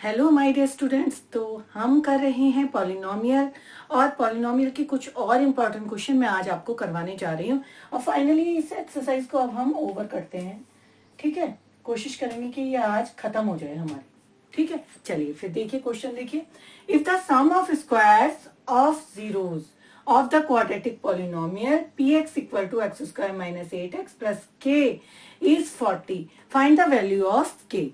Hello my dear students. तो हम कर रहे हैं पॉलिनोमियल और पॉलिनोमियल के कुछ और इम्पोर्टेंट क्वेश्चन मैं आज आपको करवाने जा रही हूँ और फाइनली इस एक्सरसाइज को अब हम ओवर करते हैं। ठीक है, कोशिश करेंगे कि ये आज खत्म हो जाए हमारी। ठीक है, चलिए फिर देखिए क्वेश्चन देखिए। If the sum of squares of zeros of the quadratic polynomial px equal to x square minus 8x plus k is 40, find the value of k।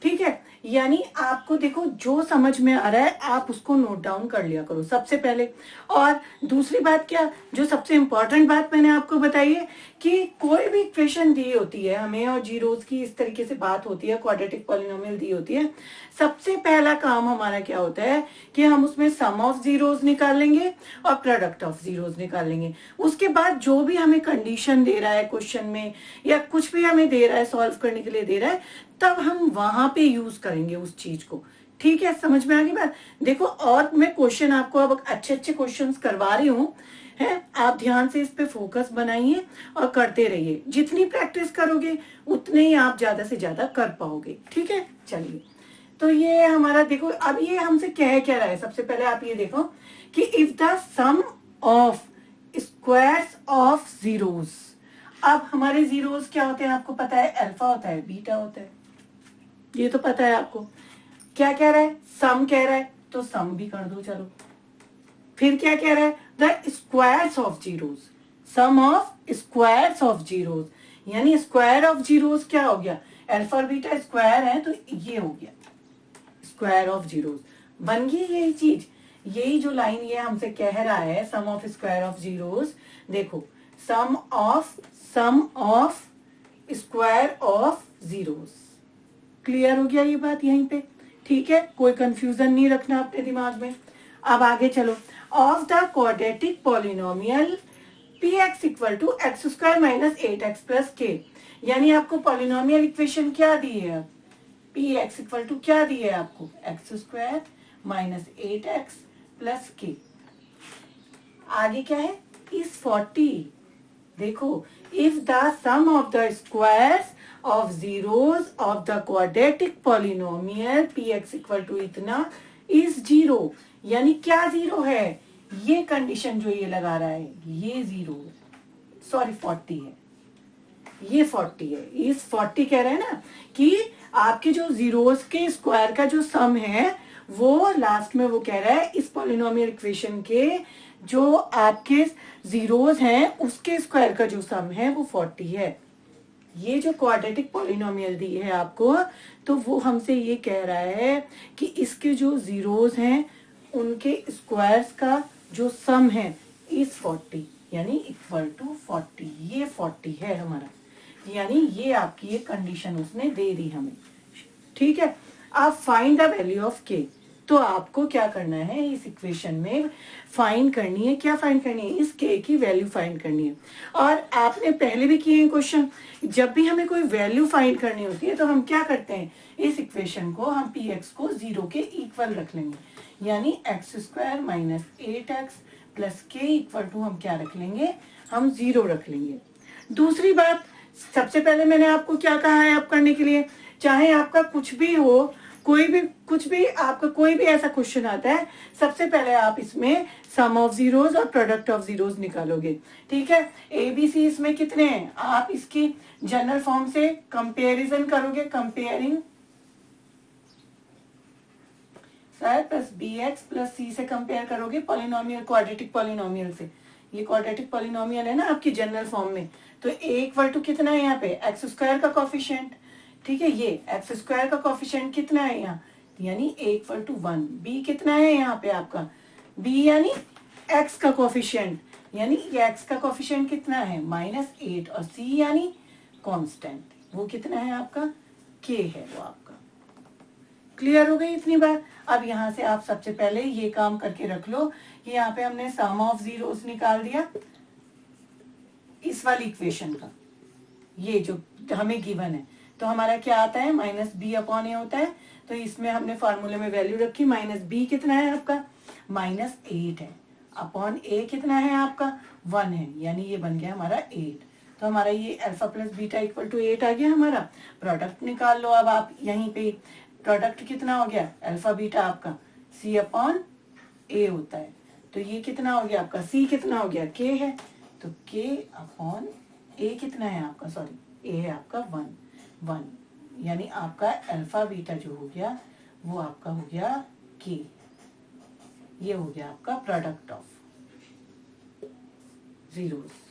ठीक है, यानी आपको देखो जो समझ में आ रहा है आप उसको नोट डाउन कर लिया करो सबसे पहले। और दूसरी बात क्या, जो सबसे इंपॉर्टेंट बात मैंने आपको बताई है कि कोई भी इक्वेशन दी होती है हमें और जीरोज की इस तरीके से बात होती है, क्वाड्रेटिक पॉलिनोमियल दी होती है, सबसे पहला काम हमारा क्या होता है कि हम उसमें सम ऑफ जीरोज निकालेंगे और प्रोडक्ट ऑफ जीरोज निकालेंगे। उसके बाद जो भी हमें कंडीशन दे रहा है क्वेश्चन में या कुछ भी हमें दे रहा है सॉल्व करने के लिए दे रहा है, तब हम वहां पे यूज करेंगे उस चीज को। ठीक है, समझ में आ गई बात। देखो और मैं क्वेश्चन आपको अब अच्छे अच्छे क्वेश्चंस करवा रही हूँ है, आप ध्यान से इस पे फोकस बनाइए और करते रहिए। जितनी प्रैक्टिस करोगे उतने ही आप ज्यादा से ज्यादा कर पाओगे। ठीक है, चलिए तो ये हमारा देखो अब ये हमसे कह क्या रहा है। सबसे पहले आप ये देखो कि if the sum of squares of zeros, अब हमारे जीरोज क्या होते हैं आपको पता है, अल्फा होता है, बीटा होता है, ये तो पता है आपको। क्या कह रहा है, सम कह रहा है तो सम भी कर दो चलो। फिर क्या कह रहा है, the squares of zeros, sum of squares of zeros, यानी स्क्वायर ऑफ जीरोज क्या हो गया, अल्फा और बीटा स्क्वायर है तो ये हो गया स्क्वायर ऑफ जीरोज। बन गई यही चीज, यही जो लाइन ये हमसे कह रहा है sum of square of zeros. देखो sum of square of zeros, clear हो गया ये बात यहीं पे। ठीक है, कोई कंफ्यूजन नहीं रखना अपने दिमाग में। अब आगे चलो, of the quadratic polynomial px equal to x square minus 8x plus k, यानी आपको पॉलिनोमियल इक्वेशन क्या दी है, px इक्वल टू क्या दी है आपको, x square minus 8x plus के। आगे क्या है, इस 40। देखो if the sum of the squares of zeros of the quadratic polynomial px equal to इतना is 0, यानी क्या जीरो है, ये कंडीशन जो ये लगा रहा है ये 0 सॉरी 40 है, ये 40 है। इस 40 कह रहे हैं ना कि आपके जो जीरोस के स्क्वायर का जो सम है वो लास्ट में वो कह रहा है इस पॉलिनोमियल इक्वेशन के जो आपके जीरोस हैं उसके स्क्वायर का जो सम है वो 40 है। ये जो क्वाड्रेटिक पॉलिनोमियल दी है आपको तो वो हमसे ये कह रहा है कि इसके जो जीरोस हैं उनके स्क्वायर्स का जो सम है इस 40, यानी इक्वल टू 40, ये 40 है हमारा, यानी ये आपकी ये कंडीशन उसने दे दी हमें। ठीक है, आप फाइंड द वैल्यू ऑफ के, तो आपको क्या करना है इस इक्वेशन में फाइंड करनी है, क्या फाइंड करनी है, इस के की वैल्यू फाइंड करनी है। और आपने पहले भी किए हैं क्वेश्चन, जब भी हमें कोई वैल्यू फाइंड करनी होती है तो हम क्या करते हैं, इस इक्वेशन को हम px को 0 के इक्वल रख लेंगे, यानी x square minus 8x plus के इक्वल टू हम क्या रख लेंगे, हम 0 रख लेंगे। दूसरी बात, सबसे पहले मैंने आपको क्या कहा है आप करने के लिए, चाहे आपका कुछ भी हो, कोई भी कुछ भी आपका कोई भी ऐसा क्वेश्चन आता है, सबसे पहले आप इसमें सम ऑफ जीरोज और प्रोडक्ट ऑफ जीरोज निकालोगे। ठीक है, एबीसी इसमें कितने हैं, आप इसकी जनरल फॉर्म से कंपैरिजन करोगे, comparing sir plus B X plus C से कंपेयर करोगे पॉलिनोमियल, क्वाड्रेटिक पॉलिनोमियल से। ये क्वाड्रेटिक पॉलिनोमियल है ना आपकी जनरल फॉर्म में, तो ए इक्वल टू कितना है यहाँ पे, एक्स स्क्वायर का कोफिशिएंट। ठीक है, ये एक्स स्क्वायर का कोफिशिएंट कितना है यहाँ, यानी ए इक्वल टू 1। बी कितना है यहाँ पे आपका, बी यानी एक्स का कोफिशिएंट, यानी एक्स का कोफिशिएंट कितना है -8, और सी यानी कांस्टेंट, वो कितना है आपका, के है वो आपका। क्लियर हो गई इतनी बात। अब यहाँ से आप सबसे पहले ये काम करके रख लो कि यहाँ पे हमने सम ऑफ जीरोस निकाल दिया इस वाली इक्वेशन का, ये जो हमें गिवन है, तो हमारा क्या आता है -b अपॉन ए होता है, तो इसमें हमने फॉर्मूले में वैल्यू रखी, -b कितना है आपका -8 है, अपॉन ए कितना है आपका 1 है, यानी ये बन गया हमारा 8। तो हमारा ये alpha plus beta equal to 8 आ गया हमारा। प्रोडक्ट निकाल लो अब आप यहीं पे, प्रोडक्ट कितना हो गया अल्फा बीटा आपका c अपॉन a होता है, तो ये कितना हो गया आपका c कितना हो गया k है, तो k अपॉन a कितना है आपका, सॉरी a है आपका 1, यानी आपका अल्फा बीटा जो हो गया वो आपका हो गया k, ये हो गया आपका product of zeros.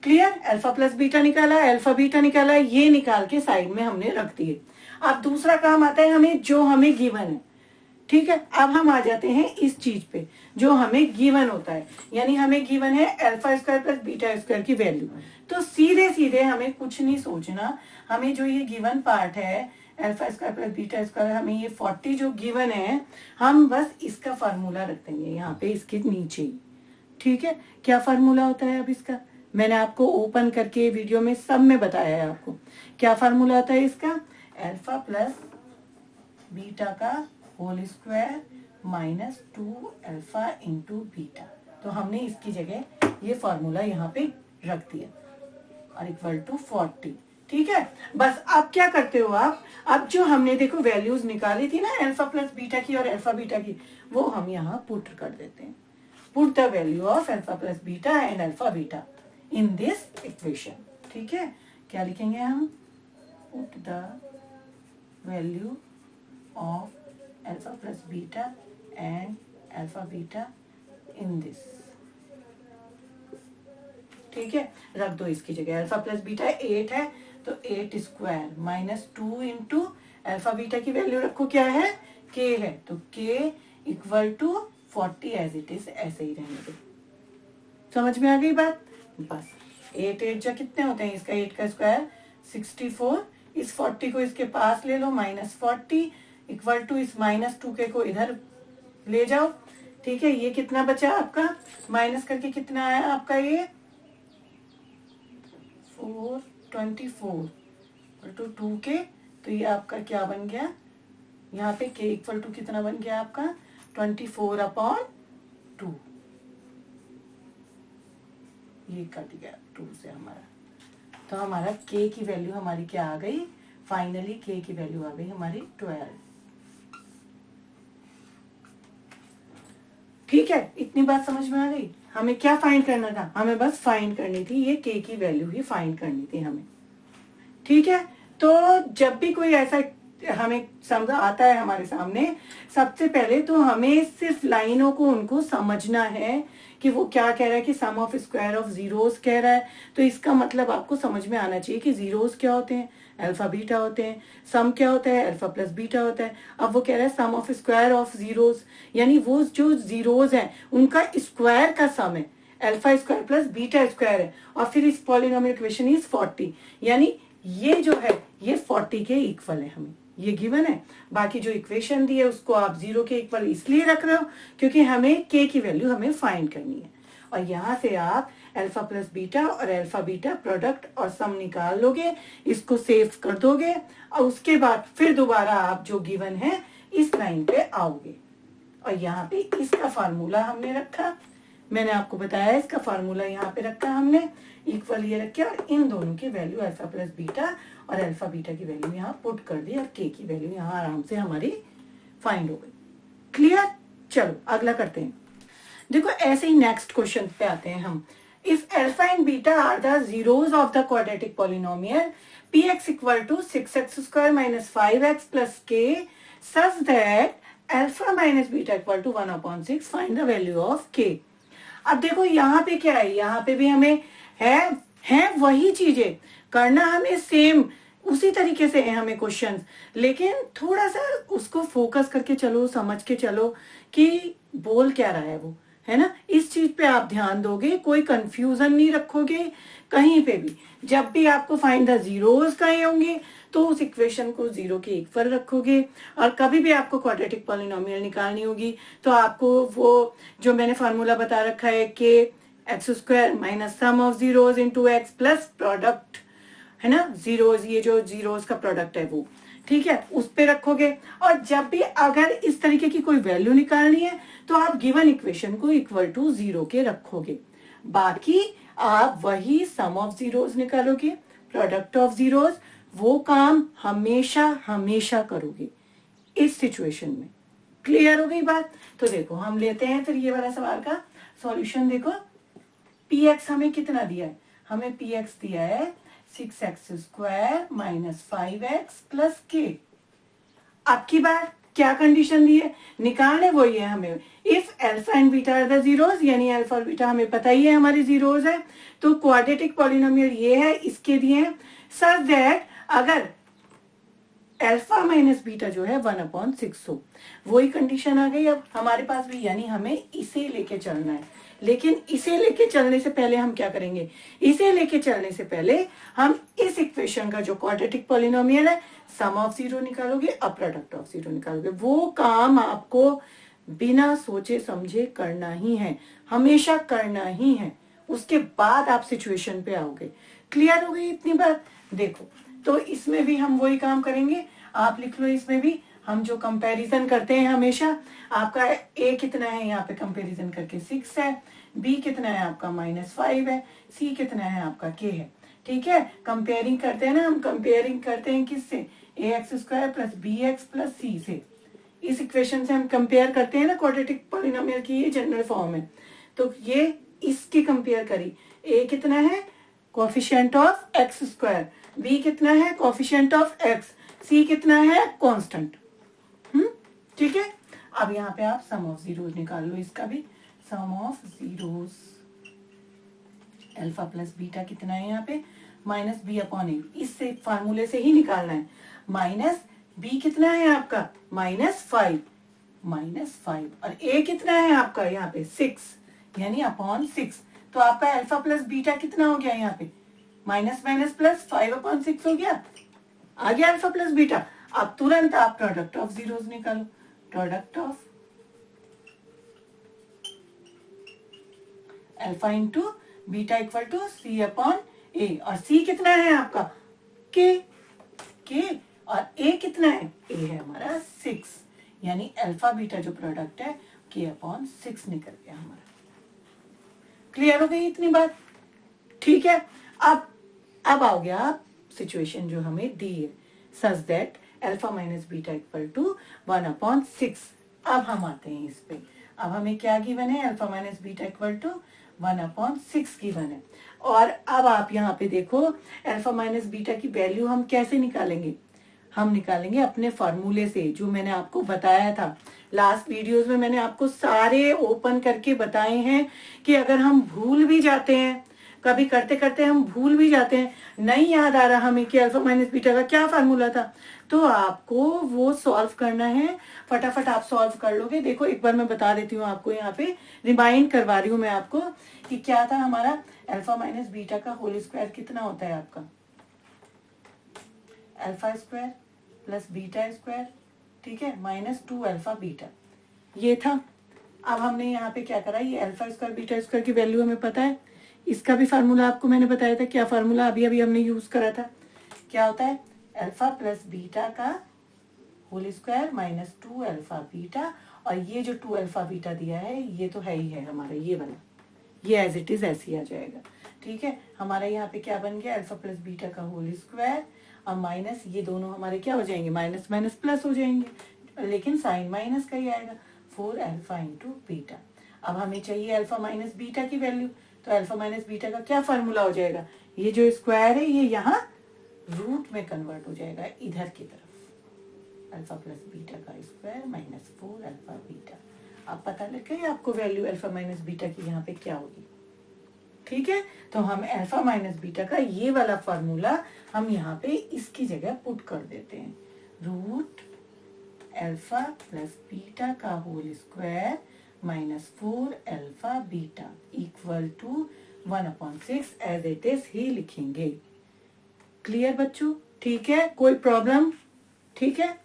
Clear, alpha plus beta निकाला, अल्फा बीटा निकाला, ये निकाल के साइड में हमने रख दिए। अब दूसरा काम आता है हमें जो हमें गिवन है, ठीक है। अब हम आ जाते हैं इस चीज पे जो हमें गिवन होता है, यानी हमें गिवन है alpha square plus beta square की वैल्यू। तो सीधे सीधे हमें कुछ नहीं सोचना, हमें जो ये गिवन पार्ट है alpha square plus beta square, हमें ये 40 जो गिवन है, हम बस इसका फार्मूला रख देंगे यहाँ पे इसके नीचे ही, ठीक है। क्या फार्मूला होता है अब इसका, मैंने आपको ओपन करके वीडियो में सब में बताया है आपको क्या फार्मूला होता है इसका, अल्फा प्लस बीटा का whole square minus 2 alpha into beta. तो हमने इसकी जगह ये फार्मूला यहाँ पे रख दिया और इक्वल टू 40, ठीक है। बस अब क्या करते हो आप, अब जो हमने देखो वैल्यूज निकाली थी ना अल्फा प्लस बीटा की और अल्फा बीटा की, वो हम यहाँ पुट कर देते हैं। Put the value of alpha plus beta and alpha beta in this equation, ठीक है। क्या लिखेंगे हम, put the value of alpha plus beta and alpha beta in this, ठीक है। रख दो इसकी जगह, अल्फा प्लस बीटा 8 है तो 8 square minus 2 into alpha beta की वैल्यू रखो क्या है k है, तो k equal to 40 as it is, ऐसे ही रहने दो। समझ में आ गई बात, बस 8 8 जा कितने होते हैं, इसका 8 का स्क्वायर 64, इस 40 को इसके पास ले लो माइनस 40 इक्वल टू इस माइनस 2k को इधर ले जाओ, ठीक है। ये कितना बचा आपका, माइनस करके कितना आया आपका ये 424 टू 2k, तो ये आपका क्या बन गया, यहाँ पे k इक्वल टू कितना बन गया आपका 24 अपॉन 2, ये कट गया 2 से हमारा, तो हमारा k की वैल्यू हमारी क्या आ गई, फाइनली k की वैल्यू आ गई हमारी 12, ठीक है। इतनी बात समझ में आ गई। हमें क्या फाइंड करना था, हमें बस फाइंड करनी थी ये k की वैल्यू ही फाइंड करनी थी हमें, ठीक है। तो जब भी कोई ऐसा हमें समझ आता है हमारे सामने, सबसे पहले तो हमें सिर्फ लाइनों को उनको समझना है कि वो क्या कह रहा है, कि सम ऑफ स्क्वायर ऑफ जीरोस कह रहा है, तो इसका मतलब आपको समझ में आना चाहिए कि जीरोस क्या होते हैं, अल्फा बीटा होते हैं, सम क्या होता है, अल्फा प्लस बीटा होता है। अब वो कह रहा है sum of square of zeros, यानी वो जो जीरोस हैं उनका स्क्वायर का सम है, alpha square plus beta square है, और फिर इस पॉलिनोमियल इक्वेशन इज 40, यानी ये जो है ये 40 के इक्वल है, हमें ये गिवन है। बाकी जो इक्वेशन दी है उसको आप 0 के इक्वल इसलिए रख रहे हो क्योंकि हमें k की वैल्यू हमें फाइंड करनी है, और यहाँ से आप अल्फा प्लस बीटा और अल्फा बीटा प्रोडक्ट और सम निकाल लोगे, इसको सेव कर दोगे, और उसके बाद फिर दोबारा आप जो गिवन है इस लाइन पे आओगे, और यहाँ पे इसका फार्मूला हमने रखा, मैंने आपको बताया इसका फार्मूला यहाँ पे रखा हमने, इक्वल ये रखे, और इन दोनों की वैल्यू अल्फा प्लस बीटा और अल्फा बीटा की वैल्यू यहाँ पुट कर दी, और k की वैल्यू यहाँ आराम से हमारी फाइंड हो गई। क्लियर, चलो अगला करते हैं। देखो ऐसे ही नेक्स्ट क्वेश्चन पे आते हैं हम। If alpha and beta are the zeros of the quadratic polynomial px equal to 6x square minus 5x plus k such that alpha minus beta equal to 1/6, find the value of k। अब देखो यहाँ पे क्या है, यहाँ पे भी हमें है वही चीजें करना, हमें सेम उसी तरीके से है हमें क्वेश्चंस, लेकिन थोड़ा सा उसको फोकस करके चलो, समझ के चलो कि बोल क्या रहा है वो, है ना। इस चीज पे आप ध्यान दोगे, कोई कंफ्यूजन नहीं रखोगे कहीं पे भी। जब भी आपको फाइंड द जीरोस कहे होंगे तो उस इक्वेशन को 0 के इक्वल रखोगे, और कभी भी आपको क्वाड्रेटिक पॉलिनोमियल निकालनी होगी तो आपको वो जो मैंने फार्मूला बता रखा है कि x square minus sum of zeros into x plus product, है ना, जीरोस, ये जो जीरोस का प्रोडक्ट है वो, ठीक है, उस पे रखोगे। और जब भी अगर इस तरीके की कोई वैल्यू निकालनी है तो आप गिवन इक्वेशन को इक्वल टू 0 के रखोगे, बाकी आप वही सम ऑफ जीरोस निकालोगे, प्रोडक्ट ऑफ जीरोस, वो काम हमेशा हमेशा करोगे इस सिचुएशन में। क्लियर हो गई बात? तो देखो हम लेते हैं फिर ये वाला सवाल का सॉल्यूशन। देखो पी एक्स हमें कितना दिया है, हमें पी एक्स दिया है 6x² - 5x + k। अब की बार क्या कंडीशन दी है, निकालने वही है हमें। If alpha and beta are the zeros, यानी अल्फा और बीटा हमें पता ही है हमारी जीरोस है, तो क्वाड्रेटिक पॉलिनोमियल ये है, इसके दिए हैं सच दैट अगर अल्फा माइनस बीटा जो है 1/6 हो। वही कंडीशन आ गई अब हमारे पास भी, यानी हमें इसे लेके चलना है। लेकिन इसे लेके चलने से पहले हम क्या करेंगे, इसे लेके चलने से पहले हम इस इक्वेशन का जो क्वाड्रेटिक पॉलिनोमियल है सम ऑफ जीरो निकालोगे, अब प्रोडक्ट ऑफ जीरो निकालोगे। वो काम आपको बिना सोचे समझे करना ही है, हमेशा करना ही है, उसके बाद आप सिचुएशन पे आओगे। क्लियर हो गई इतनी बात? देखो तो इसमें भी हम वही काम करेंगे, आप लिख लो इसमें भी हम जो कंपैरिजन करते हैं हमेशा। आपका ए कितना है यहाँ पे कंपैरिजन करके 6 है, बी कितना है आपका -5 है, सी कितना है आपका k है। ठीक है, कंपेयरिंग करते हैं ना हम, कंपेयरिंग करते हैं किससे, ax² + bx + c से। इस इक्वेशन से हम कंपेयर करते हैं ना, क्वाड्रेटिक पॉलिनोमियल की ये जनरल फॉर्म है। तो ये इसकी कंपेयर करी, a कितना है कोएफिशिएंट ऑफ x², b कितना है कोएफिशिएंट ऑफ x, c कितना है कांस्टेंट। ठीक है, अब यहाँ पे आप सम ऑफ जीरोस निकाल लो, इसका भी sum of zeros alpha plus beta कितना है यहाँ पे -b/a, इससे फार्मूले से ही निकालना है। माइनस b कितना है आपका -5 और a कितना है आपका यहाँ पे 6 यानी अपॉन 6। तो आपका अल्फा प्लस बीटा कितना हो गया यहाँ पे -+5/6 हो गया, आ गया अल्फा प्लस बीटा। अब तुरंत आप प्रोडक्ट ऑफ जीरोस निकालो, product of alpha into beta equal to c/a, और c कितना है आपका k और a कितना है, a है हमारा 6, यानी अल्फा बीटा जो प्रोडक्ट है k/6 निकल गया हमारा। क्लियर हो गई इतनी बात? ठीक है, अब आओ गया आप सिचुएशन जो हमें दी है such that alpha minus beta equal to 1/6। अब हम आते हैं इस पे, अब हमें क्या गिवन है, alpha minus beta equal to 1/6 given है। और अब आप यहाँ पे देखो अल्फा माइनस बीटा की वैल्यू हम कैसे निकालेंगे, हम निकालेंगे अपने फॉर्मूले से, जो मैंने आपको बताया था लास्ट वीडियोस में। मैंने आपको सारे ओपन करके बताए हैं कि अगर हम भूल भी जाते हैं, कभी करते करते हम भूल भी जाते हैं, नहीं याद आ रहा हमें कि अल्फा माइनस बीटा का क्या फार्मूला था, तो आपको वो सॉल्व करना है, फटाफट आप सॉल्व कर लोगे। देखो एक बार मैं बता देती हूँ आपको, यहाँ पे रिमाइंड करवा रही हूँ मैं आपको कि क्या था हमारा अल्फा माइनस बीटा का होल स्क्वायर कितना होता है आपका, alpha square plus beta square, ठीक है, -2 अल्फा बीटा, ये था। अब हमने यहाँ पे क्या करा, ये अल्फा स्क्वायर बीटा स्क्वायर की वैल्यू हमें पता है, इसका भी फार्मूला आपको मैंने बताया था। क्या फार्मूला अभी अभी हमने यूज करा था, क्या होता है, अल्फा प्लस बीटा का होल स्क्वायर -2 अल्फा बीटा, और ये जो 2 अल्फा बीटा दिया है ये तो है ही है हमारा, ये वाला, ये एज इट इज ऐसे ही आ जाएगा। ठीक है, हमारा यहाँ पे क्या बन गया, अल्फा प्लस बीटा का होल स्क्वायर और माइनस, ये दोनों हमारे क्या हो जाएंगे, माइनस माइनस प्लस हो जाएंगे, लेकिन साइन माइनस का ही आएगा, 4 अल्फा इंटू बीटा। अब हमें चाहिए अल्फा माइनस बीटा की वैल्यू, तो अल्फा माइनस बीटा का क्या फार्मूला हो जाएगा, ये जो स्क्वायर है ये यहाँ रूट में कन्वर्ट हो जाएगा इधर की तरफ, अल्फा प्लस बीटा का स्क्वायर -4 अल्फा बीटा। अब पता लग गया आपको वैल्यू अल्फा माइनस बीटा की यहाँ पे क्या होगी। ठीक है, तो हम अल्फा माइनस बीटा का ये वाला फॉर्मूला हम यहाँ पे इसकी जगह पुट कर देते हैं, रूट अल्फा प्लस बीटा का whole square -4 alpha beta equal to 1/6 as it is ही लिखेंगे। क्लियर बच्चों? ठीक है, कोई प्रॉब्लम? ठीक है,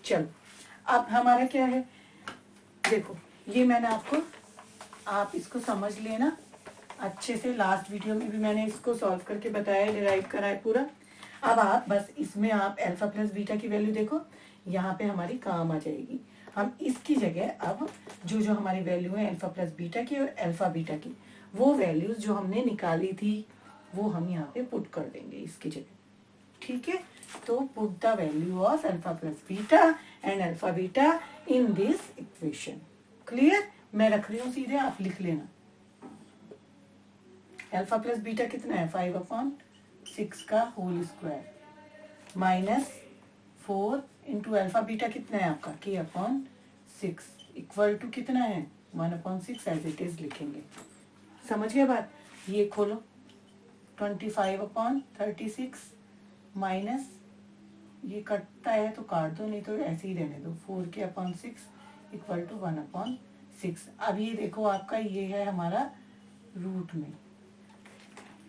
चलो अब हमारा क्या है, देखो ये मैंने आपको, आप इसको समझ लेना अच्छे से, लास्ट वीडियो में भी मैंने इसको सॉल्व करके बताया, डिराइव करा है पूरा। अब आप बस इसमें आप अल्फा प्लस बीटा की वैल्यू देखो, यहाँ पे हमारी काम आ जाएगी। हम इसकी जगह अब जो जो हमारी वैल्यू है अल्फा प्लस बीटा की और अल्फा बीटा की, वो वैल्यूज जो हमने निकाली थी वो हम यहाँ पे पुट कर देंगे इसकी जगह। ठीक है, तो put the value of alpha plus beta and alpha beta in this equation. Clear? मैं रख रही हूं सीधे, आप लिख लेना। अल्फा प्लस बीटा कितना है? 5/6 का whole square minus 4 into alpha beta कितना है आपका? k/6 इक्वल टू कितना है? 1/6 एज इट इज लिखेंगे। समझ गए बात? ये खोलो, 25/36 माइनस, ये कटता है तो काट दो, नहीं तो ऐसे ही रहने दो, 4k/6 इक्वल टू 1/6। अब ये देखो आपका ये है हमारा रूट में।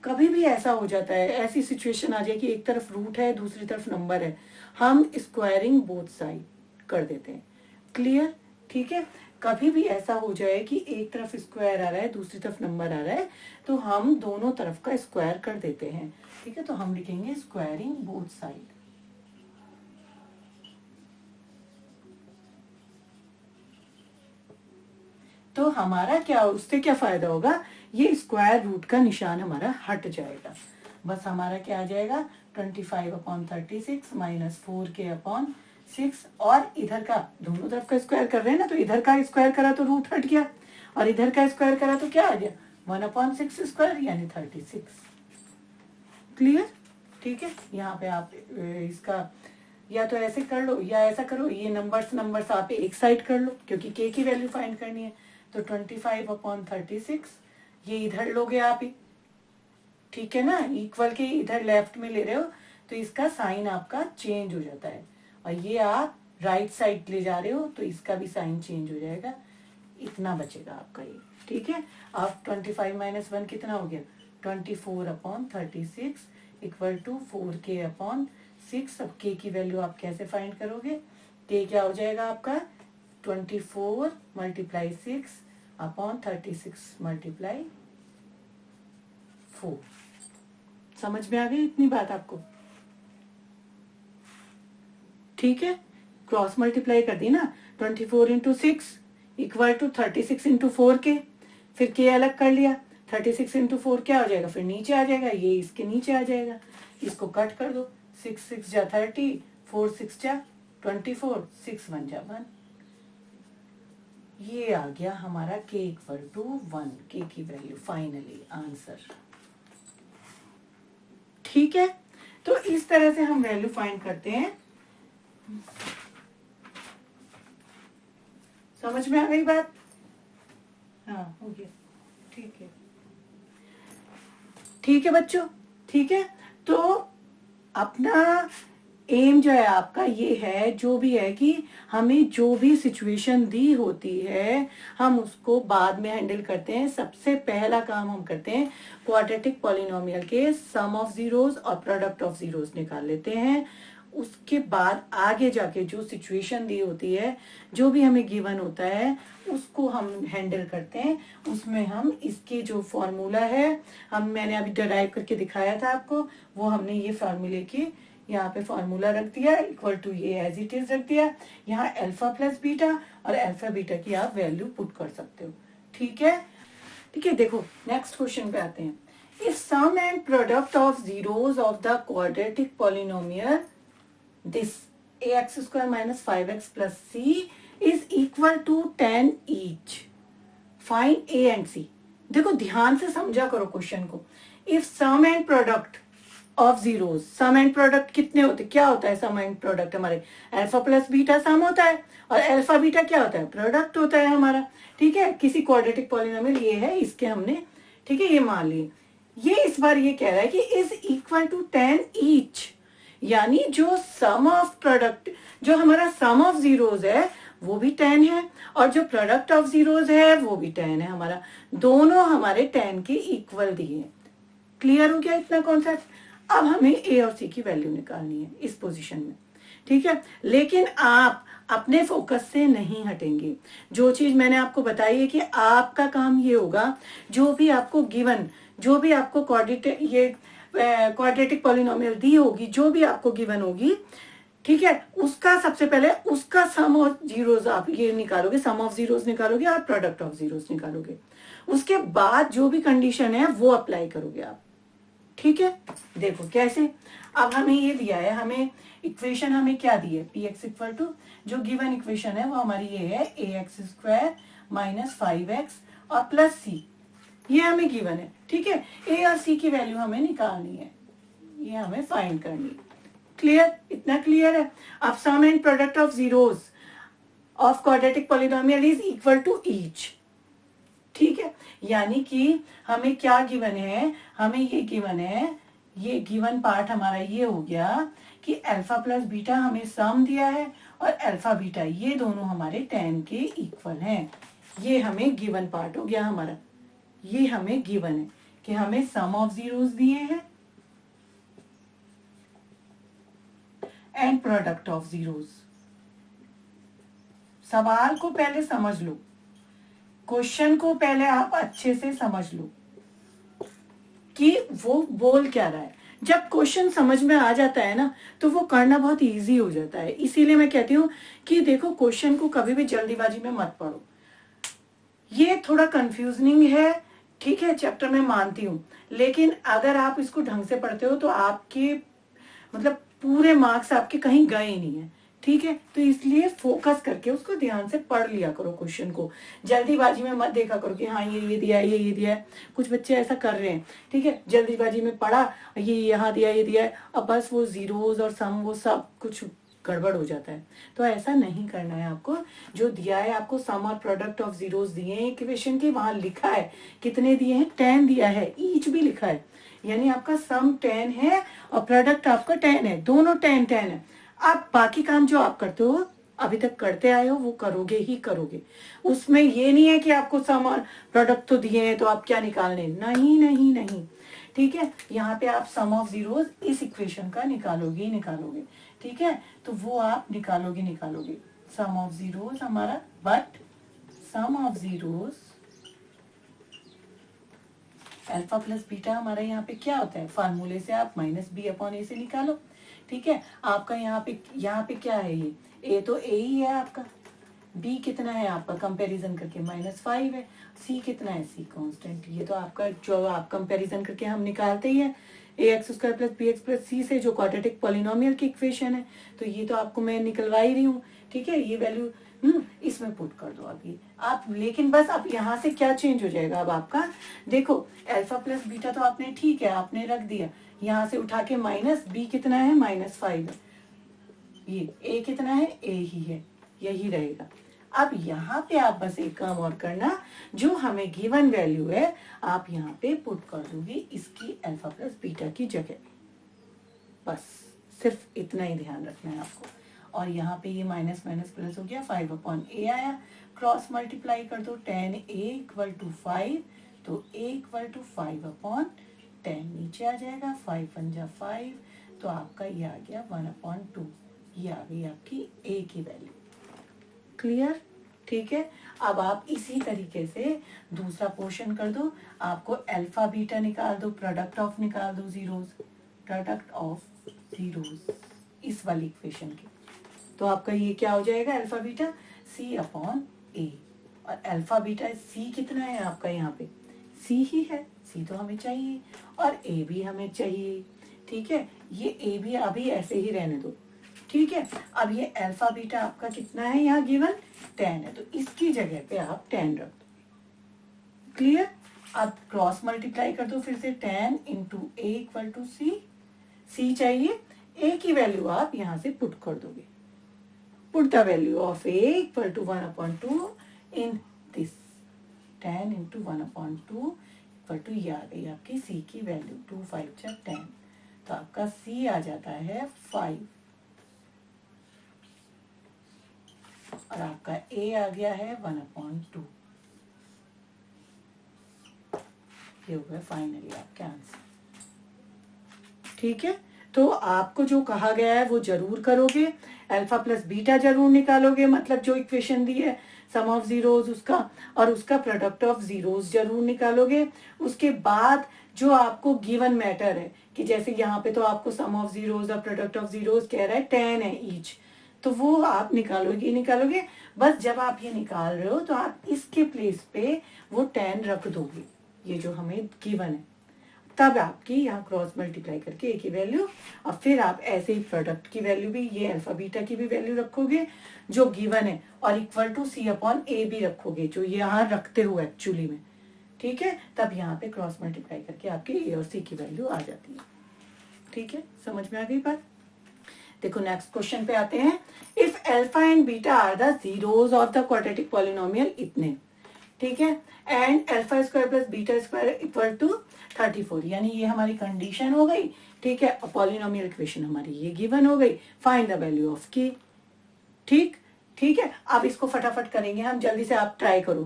कभी भी ऐसा हो जाता है, ऐसी सिचुएशन आ जाए कि एक तरफ रूट है दूसरी तरफ नंबर है, हम स्क्वायरिंग बोथ साइड कर देते हैं। क्लियर? ठीक है, कभी भी ऐसा हो जाए कि एक तरफ स्क्वायर आ रहा है दूसरी तरफ नंबर आ रहा है, तो हम दोनों तरफ का स्क्वायर कर देते हैं। ठीक है, तो हम लिखेंगे स्क्वायरिंग बोथ साइड। तो हमारा क्या, उससे क्या फायदा होगा? ये स्क्वायर रूट का निशान हमारा हट जाएगा। बस हमारा क्या आ जाएगा? 25/36 माइनस 4k/6, और इधर का दोनों तरफ का स्क्वायर कर रहे हैं ना, तो इधर का स्क्वायर करा तो रूट हट गया, और इधर का स्क्वायर करा तो क्या आ गया? 1/6 स्क्वायर यानी 36। क्लियर? ठीक है, यहाँ पे आप इसका या तो ऐसे कर लो या ऐसा करो, ये नंबर्स आप एक साइड कर लो क्योंकि k की वैल्यू फाइंड करनी है। तो 25/36 ये इधर लोगे आप ही, ठीक है ना, इक्वल के इधर लेफ्ट में ले रहे हो तो इसका साइन आपका चेंज हो जाता है, और ये आप राइट साइड ले जा रहे हो तो इसका भी साइन चेंज हो जाएगा। इतना बचेगा आपका ये। ठीक है, अब 25 - 1 कितना हो गया? 24/36 इक्वल टू 4k/6। अब k की वैल्यू आप कैसे फाइंड करोगे? k क्या हो जाएगा आपका? 24 × 6/36 × 4। समझ में आ गई इतनी बात आपको? ठीक है, क्रॉस मल्टीप्लाई कर दी ना, 24 × 6 इक्वल टू 36 × 4k, फिर k अलग कर लिया, 36 × 4 क्या हो जाएगा? फिर नीचे आ जाएगा, ये इसके नीचे आ जाएगा, इसको कट कर दो, 6 × 6 = 30, 4 × 6 = 24, 6 × 1 = 1। ये आ गया हमारा k = 1, k की वैल्यू फाइनली आंसर। ठीक है, तो इस तरह से हम वैल्यू फाइंड करते हैं। समझ में आ गई बात? हाँ, हो गया। ठीक है, ठीक है बच्चों, ठीक है। तो अपना एम जो है आपका ये है, जो भी है कि हमें जो भी सिचुएशन दी होती है हम उसको बाद में हैंडल करते हैं। सबसे पहला काम हम करते हैं क्वाड्रेटिक पॉलिनोमियल के सम ऑफ जीरोस और प्रोडक्ट ऑफ जीरोस निकाल लेते हैं। उसके बाद आगे जाके जो सिचुएशन दी होती है, जो भी हमें गिवन होता है, उसको हम हैंडल करते हैं। उसमें हम इसके जो फॉर्मूला है, मैंने अभी डिराइव करके दिखाया था आपको, वो हमने ये फॉर्मूले की यहाँ पे फॉर्मूला रख दिया, इक्वल टू ये एज इट इज रख दिया। यहाँ अल्फा प्लस बीटा और अल्फा बीटा की आप वैल्यू पुट कर सकते हो। ठीक है, ठीक है। देखो नेक्स्ट क्वेश्चन पे आते हैं। If sum and product of zeros of the quadratic polynomial this ax² - 5x + c is equal to 10 each, find a and c। देखो ध्यान से समझा करो क्वेश्चन को। If sum and product of zeros, sum and product कितने होते, क्या होता है सम एंड प्रोडक्ट? हमारे अल्फा प्लस बीटा सम होता है, और अल्फा बीटा क्या होता है? प्रोडक्ट होता है हमारा। ठीक है, किसी क्वाड्रेटिक पॉलिनोमियल ये है, इसके हमने, ठीक है, ये मान लिए। ये इस बार ये कह रहा है कि इज इक्वल टू 10 ईच, यानी जो सम ऑफ प्रोडक्ट, जो हमारा सम ऑफ जीरोस है वो भी 10 है, और जो प्रोडक्ट ऑफ जीरोस है वो भी 10 है। हमारा दोनों हमारे 10 के इक्वल दिए। क्लियर हो गया इतना कॉन्सेप्ट? अब हमें ए और सी की वैल्यू निकालनी है इस पोजीशन में। ठीक है, लेकिन आप अपने फोकस से नहीं हटेंगे। जो चीज मैंने आपको बताई है कि आपका काम ये होगा, जो भी आपको गिवन, जो भी आपको क्वाड्रेटिक पॉलिनोमियल दी होगी, जो भी आपको गिवन होगी, ठीक है, उसका सबसे पहले उसका सम ऑफ जीरोस आप ये निकालोगे, सम ऑफ जीरोस निकालोगे और प्रोडक्ट ऑफ जीरोस निकालोगे। उसके बाद जो भी कंडीशन है वो अप्लाई करोगे आप। ठीक है, देखो कैसे। अब हमें ये दिया है, हमें इक्वेशन हमें क्या दी है, पी एक्स इक्वल टू, जो गिवन इक्वेशन है वो हमारी ये है A X square minus 5x और प्लस सी, ये हमें गिवन है। ठीक है, ए और सी की वैल्यू हमें निकालनी है, ये हमें फाइंड करनी है। क्लियर, इतना क्लियर है। अब sum and product of zeros of quadratic polynomial is equal to each. ठीक है, यानी कि हमें क्या गिवन है, हमें ये गिवन है, ये गिवन पार्ट हमारा ये हो गया कि अल्फा प्लस बीटा हमें सम दिया है और अल्फा बीटा ये दोनों हमारे 10 के इक्वल हैं। ये हमें गिवन पार्ट हो गया हमारा, ये हमें गिवन है कि हमें सम ऑफ जीरोस दिए हैं एंड प्रोडक्ट ऑफ जीरोस। सवाल को पहले समझ लो, क्वेश्चन को पहले आप अच्छे से समझ लो कि वो बोल क्या रहा है। जब क्वेश्चन समझ में आ जाता है ना तो वो करना बहुत इजी हो जाता है। इसीलिए मैं कहती हूँ कि देखो क्वेश्चन को कभी भी जल्दीबाजी में मत पढ़ो। ये थोड़ा कंफ्यूजनिंग है, ठीक है, चैप्टर में मानती हूँ, लेकिन अगर आप इसको ढंग से पढ़ते हो तो आपके मतलब पूरे मार्क्स आपके कहीं गए ही नहीं है। ठीक है, तो इसलिए फोकस करके उसको ध्यान से पढ़ लिया करो, क्वेश्चन को जल्दीबाजी में मत देखा करो कि हाँ ये दिया है, ये दिया है। कुछ बच्चे ऐसा कर रहे हैं, ठीक है, जल्दीबाजी में पढ़ा, ये यहाँ दिया, ये दिया है, अब बस वो जीरोस और सम वो सब कुछ गड़बड़ हो जाता है। तो ऐसा नहीं करना है आपको। जो दिया है आपको सम और प्रोडक्ट ऑफ जीरोस दिए हैं इक्वेशन के, वहां लिखा है कितने दिए हैं, 10 दिया है, ईच भी लिखा है, यानी आपका सम 10 है और प्रोडक्ट आपका 10 है, दोनों 10 10 है। आप बाकी काम जो आप करते हो, अभी तक करते आए हो, वो करोगे ही करोगे। उसमें ये नहीं है कि आपको सम और प्रोडक्ट तो दिए हैं तो आप क्या निकालने, नहीं नहीं नहीं। ठीक है, यहाँ पे आप सम ऑफ जीरोस इस इक्वेशन का निकालोगे ही निकालोगे। ठीक है, तो वो आप निकालोगे सम ऑफ जीरोस हमारा, but sum of zeros alpha plus beta हमारा यहाँ पे क्या होता है, फार्मूले से आप माइनस बी अपॉन ए से निकालो। ठीक है, आपका यहाँ पे क्या है, ये ए तो ए ही है आपका, बी कितना है आपका कंपैरिजन करके -5 है, सी कितना है, सी कांस्टेंट। ये तो आपका जो आप कंपैरिजन करके हम निकालते ही है A X square plus B X plus C से, जो क्वाड्रेटिक पॉलिनोमियल की इक्वेशन है। तो ये तो आपको मैं निकलवा ही रही हूँ। ठीक है, ये वैल्यू इसमें पुट कर दो अभी आप, लेकिन बस अब यहाँ से क्या चेंज हो जाएगा, अब आपका देखो अल्फा प्लस बीटा तो आपने ठीक है आपने रख दिया, यहाँ से उठा के माइनस बी कितना है -5 है, ये ए कितना है, ए ही है, यही रहेगा। अब यहाँ पे आप बस एक काम और करना, जो हमें गिवन वैल्यू है आप यहाँ पे पुट कर दोगे इसकी अल्फा प्लस बीटा की जगह, बस सिर्फ इतना ही ध्यान रखना है आपको। और यहाँ पे ये माइनस माइनस प्लस हो गया, 5 अपॉन ए आया, क्रॉस मल्टीप्लाई कर दो, 10 ए इक्वल टू 5, तो ए इक्वल टू 5 अपॉन 10 नीचे आ जाएगा, 5 पंजा 5, तो आपका ये आ गया 1/2, ये आ गई आपकी ए की वैल्यू। क्लियर, ठीक है। अब आप इसी तरीके से दूसरा पोर्शन कर दो, आपको अल्फा बीटा निकाल दो, प्रोडक्ट ऑफ निकाल दो जीरोस, प्रोडक्ट ऑफ जीरोस इस वाली इक्वेशन की। तो आपका ये क्या हो जाएगा, अल्फा बीटा सी अपॉन ए, और अल्फा बीटा सी कितना है आपका, यहाँ पे सी ही है, सी तो हमें चाहिए और ए भी हमें चाहिए। ठीक है, ये ए भी अभी ऐसे ही रहने दो। ठीक है, अब ये अल्फा बीटा आपका कितना है, यहाँ गिवन 10 है, तो इसकी जगह पे आप 10 रख दो। क्लियर, अब क्रॉस मल्टीप्लाई कर दो फिर से, 10 इंटू ए इक्वल टू सी, सी चाहिए, ए की वैल्यू आप यहाँ से पुट कर दोगे, put the value of a equal to 1/2 in this, 10 into 1/2 equal to ये आ गई आपकी c की वैल्यू, 2 5 10, तो आपका c आ जाता है 5 और आपका a आ गया है 1/2। ये हो गया फाइनली आपका आंसर। ठीक है, तो आपको जो कहा गया है वो जरूर करोगे, अल्फा प्लस बीटा जरूर निकालोगे, मतलब जो इक्वेशन दी है सम ऑफ जीरोस उसका, और उसका प्रोडक्ट ऑफ जीरोस जरूर निकालोगे। उसके बाद जो आपको गिवन मैटर है कि जैसे यहाँ पे तो आपको सम ऑफ जीरोस और प्रोडक्ट ऑफ जीरोस कह रहा है 10 है ईच, तो वो आप निकालोगे। बस जब आप ये निकाल रहे हो तो आप इसके प्लेस पे वो 10 रख दोगे, ये जो हमें गिवन है तब आपकी यहाँ क्रॉस मल्टीप्लाई करके ए की वैल्यू, और फिर आप ऐसे ही प्रोडक्ट की वैल्यू भी, ये अल्फा बीटा की भी वैल्यू रखोगे जो गिवन है, और इक्वल टू सी अपॉन ए भी रखोगे जो यहाँ रखते हो एक्चुअली में, ठीक है। तब यहाँ पे क्रॉस मल्टीप्लाई करके आपकी ए और सी की वैल्यू आ जाती है, ठीक है। समझ में आ गई बात। देखो नेक्स्ट क्वेश्चन पे आते हैं। If alpha and beta are the zeros of the quadratic polynomial इतने, ठीक है, and alpha square plus beta square equal to 34, यानी ये हमारी कंडीशन हो गई, ठीक है। पॉलिनोमियल इक्वेशन हमारी ये गिवन हो गई, फाइंड द वैल्यू ऑफ के, ठीक है। अब इसको फटाफट करेंगे हम, जल्दी से आप ट्राई करो,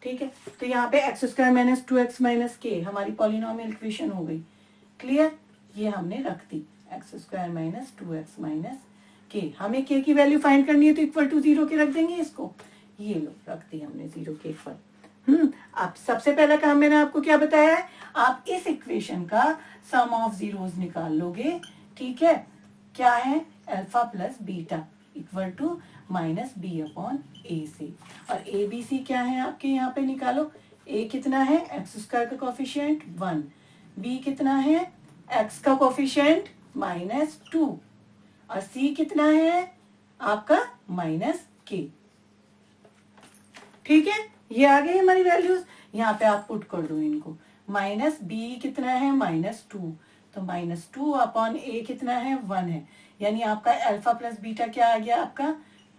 ठीक है। तो यहाँ पे x square minus 2x minus के हमारी पॉलिनोमियल इक्वेशन हो गई, क्लियर। ये हमने रख दी X square minus 2x minus K, हमें के की वैल्यू फाइंड करनी है तो इक्वल टू 0 के रख देंगे इसको, ये लो रख दी हमने 0 के इक्वल। अब सबसे पहला काम मैंने आपको क्या बताया है, आप इस इक्वेशन का सम ऑफ जीरोस निकाल लोगे, ठीक है। क्या है, alpha plus beta equal to minus B upon A से, और ए बी सी क्या है आपके यहाँ पे निकालो। ए कितना है, एक्स स्क्वायर का कोफिशिएंट 1, बी कितना है, एक्स का कोफिशिएंट -2, और सी कितना है आपका माइनस के, ठीक है। ये आ गई हमारी वैल्यूज, यहाँ पे आप पुट कर दो इनको। माइनस बी कितना है -2, तो -2 अपॉन ए कितना है 1 है, यानी आपका अल्फा प्लस बीटा क्या आ गया आपका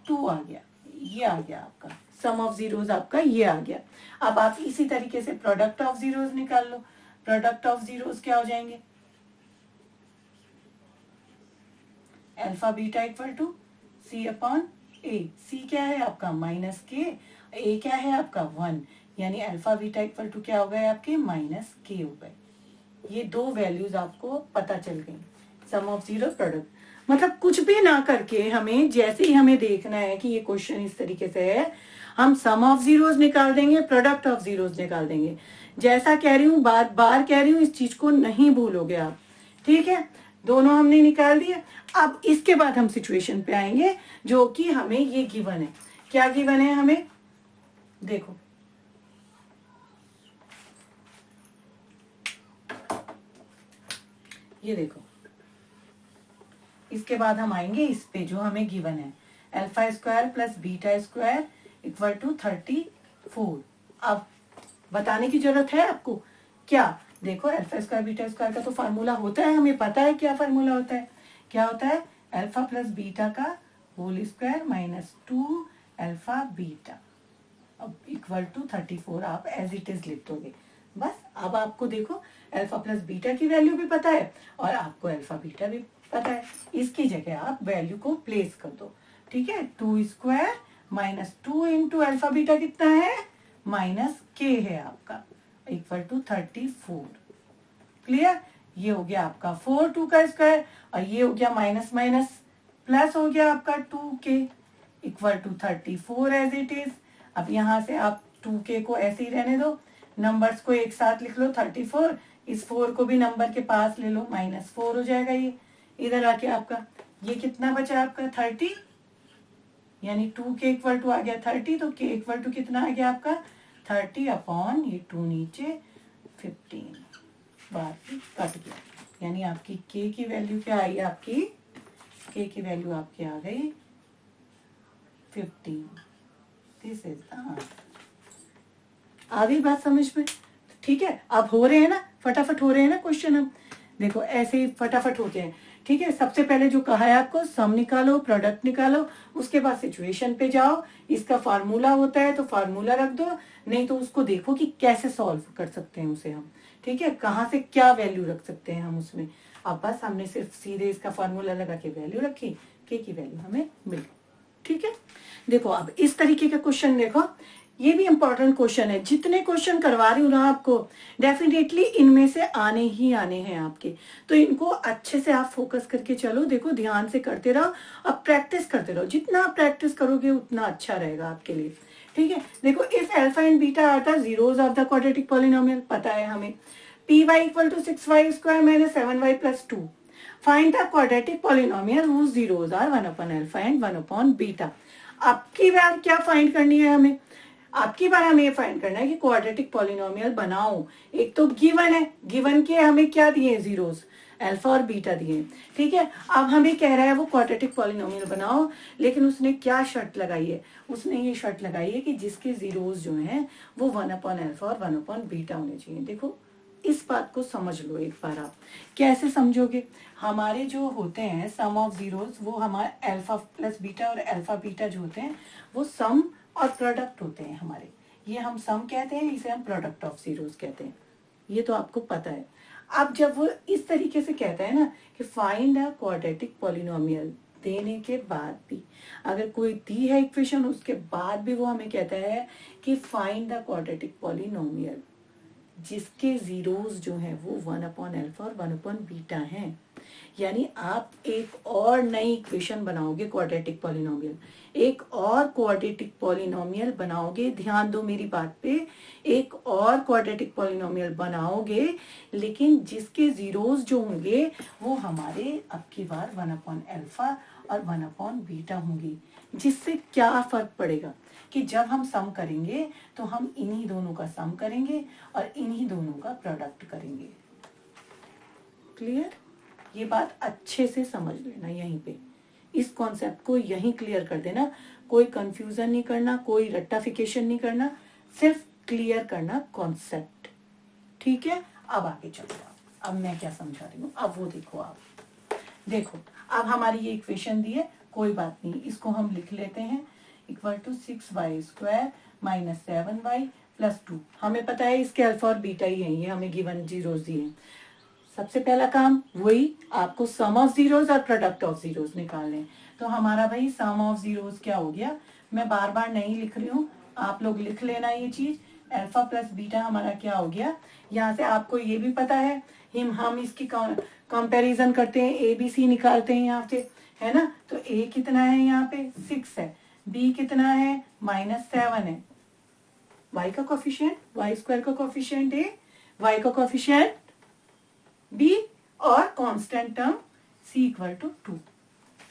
2 आ गया, ये आ गया आपका सम ऑफ जीरोस आपका ये आ गया। अब आप इसी तरीके से प्रोडक्ट ऑफ जीरोस निकाल लो। प्रोडक्ट ऑफ जीरोस क्या हो जाएंगे, alpha beta equal to C upon A, C क्या है आपका माइनस के, ए क्या है आपका 1, यानी अल्फा बीटा इक्वल टू क्या हो गए आपके माइनस के हो गए। ये दो वैल्यूज आपको पता चल गई, सम ऑफ जीरो प्रोडक्ट। मतलब कुछ भी ना करके हमें, जैसे ही हमें देखना है कि ये क्वेश्चन इस तरीके से है, हम सम ऑफ जीरोस निकाल देंगे, प्रोडक्ट ऑफ जीरोस निकाल देंगे। जैसा कह रही हूँ, बार बार कह रही हूँ, इस चीज को नहीं भूलोगे आप, ठीक है। दोनों हमने निकाल दिए। अब इसके बाद हम सिचुएशन पे आएंगे जो कि हमें ये गिवन है। क्या गिवन है हमें, देखो ये देखो, इसके बाद हम आएंगे इस पे जो हमें गिवन है, alpha square plus beta square equal to 34। अब बताने की जरूरत है आपको क्या, देखो अल्फा स्क्वायर बीटा स्क्वायर का तो फार्मूला होता है, हमें पता है क्या फार्मूला होता है। क्या होता है, अल्फा प्लस बीटा का whole square minus 2 alpha beta, अब इक्वल टू 34 आप एज इट इज लिख दोगे बस। अब आपको देखो अल्फा प्लस बीटा की वैल्यू भी पता है और आपको अल्फा बीटा भी पता है, इसकी जगह आप वैल्यू को प्लेस कर दो, ठीक है। 2 square minus 2 into alpha beta कितना है माइनस के है आपका, इक्वल टू 34, क्लियर। ये हो गया आपका 4 2 का स्क्वायर, और ये हो गया माइनस माइनस प्लस हो गया आपका 2k equal to 34 as it is. अब यहाँ से आप 2k को ऐसे ही रहने दो, नंबर्स को एक साथ लिख लो 34, इस 4 को भी नंबर के पास ले लो, -4 हो जाएगा ये। इधर आके आपका ये कितना बचा आपका 30, यानी 2k इक्वल टू आ गया 30, तो k इक्वल टू कितना आ गया आपका 30 अपॉन ये 2 नीचे 15, बाकी कट गया, यानी आपकी k की वैल्यू क्या आई, आपकी k की वैल्यू आपकी आ गई 15। This is the answer. आ गई बात समझ में, ठीक है। अब हो रहे हैं ना, फटाफट हो रहे हैं ना क्वेश्चन। अब देखो ऐसे ही फटाफट होते हैं, ठीक है। सबसे पहले जो कहा है आपको, सम निकालो, प्रोडक्ट निकालो, उसके बाद सिचुएशन पे जाओ। इसका फार्मूला होता है तो फार्मूला रख दो, नहीं तो उसको देखो कि कैसे सॉल्व कर सकते हैं उसे हम, ठीक है, कहाँ से क्या वैल्यू रख सकते हैं हम उसमें। अब बस हमने सिर्फ सीधे इसका फार्मूला लगा के वैल्यू रखी, के की वैल्यू हमें मिल, ठीक है। देखो अब इस तरीके का क्वेश्चन देखो, ये भी इंपॉर्टेंट क्वेश्चन है। जितने क्वेश्चन करवा रही हूँ ना आपको, डेफिनेटली इनमें से आने ही आने हैं आपके, तो इनको अच्छे से आप फोकस करके चलो। देखो ध्यान से करते रहो, अब प्रैक्टिस करते रहो, जितना आप प्रैक्टिस करोगे उतना अच्छा रहेगा आपके लिए, ठीक है। देखो if alpha and beta are the zeros of the quadratic polynomial, पता है हमें py equal to 6y square minus 7y plus 2, find the quadratic polynomial whose zeros are 1 upon alpha and 1 upon beta. आपकी value क्या find करनी है हमें, आपकी बार हमें ये फाइंड करना है कि क्वाड्रेटिक पॉलिनोमियल बनाओ। एक तो गिवन है, गिवन के हमें क्या दिए हैं, जीरोस, अल्फा और बीटा दिए हैं, ठीक है। अब हमें कह रहा है वो क्वाड्रेटिक पॉलिनोमियल बनाओ, लेकिन उसने क्या शर्त लगाई है, उसने ये शर्त लगाई है कि जिसके जीरोस जो हैं वो 1/अल्फा और 1/बीटा होने चाहिए। देखो इस बात को समझ लो एक बार। आप कैसे समझोगे, हमारे जो होते हैं सम ऑफ जीरोस, वो हमारे अल्फा प्लस बीटा और अल्फा बीटा जो होते हैं वो सम और प्रोडक्ट होते हैं हमारे। ये हम सम कहते हैं, इसे हम प्रोडक्ट ऑफ जीरोस कहते हैं, ये तो आपको पता है। अब जब वो इस तरीके से कहता है ना कि फाइंड अ क्वाड्रेटिक पॉलिनोमियल, देने के बाद भी अगर कोई दी है इक्वेशन उसके बाद भी वो हमें कहता है कि फाइंड द क्वाड्रेटिक पॉलिनोमियल जिसके जीरोस जो हैं वो 1/अल्फा और 1/बीटा हैं, यानी आप एक और नई इक्वेशन बनाओगे क्वाड्रेटिक पॉलिनोमियल, एक और क्वाड्रेटिक पॉलिनोमियल बनाओगे। ध्यान दो मेरी बात पे, एक और क्वाड्रेटिक पॉलिनोमियल बनाओगे, लेकिन जिसके जीरोस जो होंगे वो हमारे अब की बार 1/अल्फा और 1/बीटा होंगी। जिससे क्या फर्क पड़ेगा कि जब हम सम करेंगे तो हम इन्हीं दोनों का सम करेंगे और इन्हीं दोनों का प्रोडक्ट करेंगे। क्लियर? ये बात अच्छे से समझ लेना, यहीं पे इस कॉन्सेप्ट को यहीं क्लियर कर देना, कोई कंफ्यूजन नहीं करना, कोई रट्टाफिकेशन नहीं करना, सिर्फ क्लियर करना कॉन्सेप्ट, ठीक है। अब आगे चलो, अब मैं क्या समझा रही हूँ, अब वो देखो। आप देखो अब हमारी ये इक्वेशन दी है, कोई बात नहीं, इसको हम लिख लेते हैं इक्वल टू 6y² - 7y + 2। हमें पता है इसके अल्फा और बीटा ही है, ये हमें गिवन जीरोस दिए हैं। सबसे पहला काम वही, आपको सम ऑफ जीरोस और प्रोडक्ट ऑफ जीरोस निकालने हैं। तो हमारा भाई सम ऑफ जीरोस क्या हो गया, मैं बार बार नहीं लिख रही हूँ, आप लोग लिख लेना ये चीज। अल्फा प्लस बीटा हमारा क्या हो गया, यहाँ से आपको ये भी पता है, हम इसकी कंपैरिजन करते हैं, ए बी सी निकालते हैं यहाँ से, है ना। तो ए कितना है, यहाँ पे 6 है, बी कितना है -7 है, y का कोफिशिएंट, y² का कोफिशिएंट ए, y का कोफिशिएंट बी और कांस्टेंट टर्म c = 2,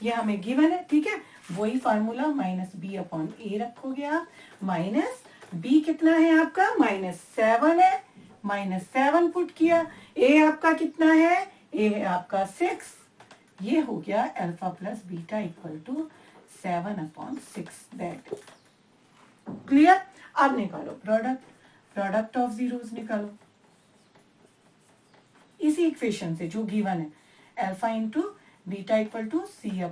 ये हमें गिवन है, ठीक है। वही फार्मूला -b/a रखोगे आप, माइनस b कितना है आपका -7 है, -7 पुट किया, a आपका कितना है, a है आपका 6, ये हो गया alpha plus beta = 7/6। That clear? अब निकालो प्रोडक्ट ऑफ जीरोस निकालो इसी इक्वेशन से जो गिवन है, अल्फा इंटू बीटा = c/a।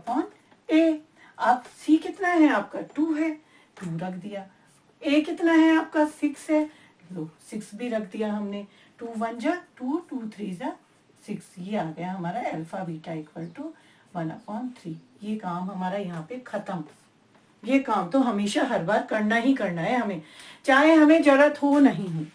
अब c कितना है आपका 2 है, 2 रख दिया, a कितना है आपका 6 है, लो 6 भी रख दिया हमने, 2 1 जा 2, 2 3 जा 6, ये आ गया हमारा अल्फा बीटा = 1/3। ये काम हमारा यहाँ पे खत्म। ये काम तो हमेशा हर बार करना ही करना है हमें, चाहे हमें जरूरत हो नहीं हो,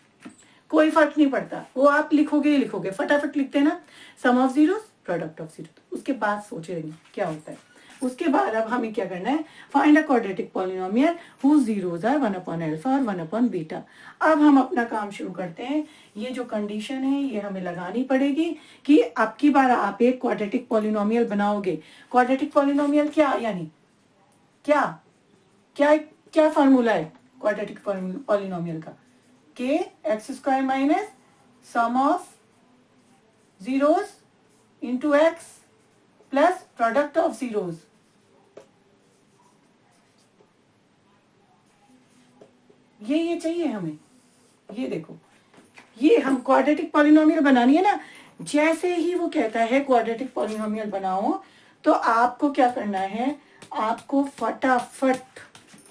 कोई फर्क नहीं पड़ता, वो आप लिखोगे ही लिखोगे, फटाफट लिख देना sum of zeros product of zeros, उसके बाद सोचे रहेंगे क्या होता है। उसके बाद अब हमें क्या करना है, find a quadratic polynomial whose zeros are 1/अल्फा और 1/बीटा। अब हम अपना काम शुरू करते हैं। ये जो कंडीशन है ये हमें लगानी पड़ेगी कि अब की बार आप एक क्वाड्रेटिक पॉलिनोमियल बनाओगे। क्वाड्रेटिक पॉलिनोमियल क्या, यानी क्या क्या क्या फार्मूला है क्वाड्रेटिक पॉलिनोमियल का, के x² minus sum of zeros into x plus product of zeros. ये चाहिए हमें, ये देखो, ये हम क्वाड्रेटिक पॉलिनोमियल बनानी है ना, जैसे ही वो कहता है क्वाड्रेटिक पॉलिनोमियल बनाओ तो आपको क्या करना है, आपको फटाफट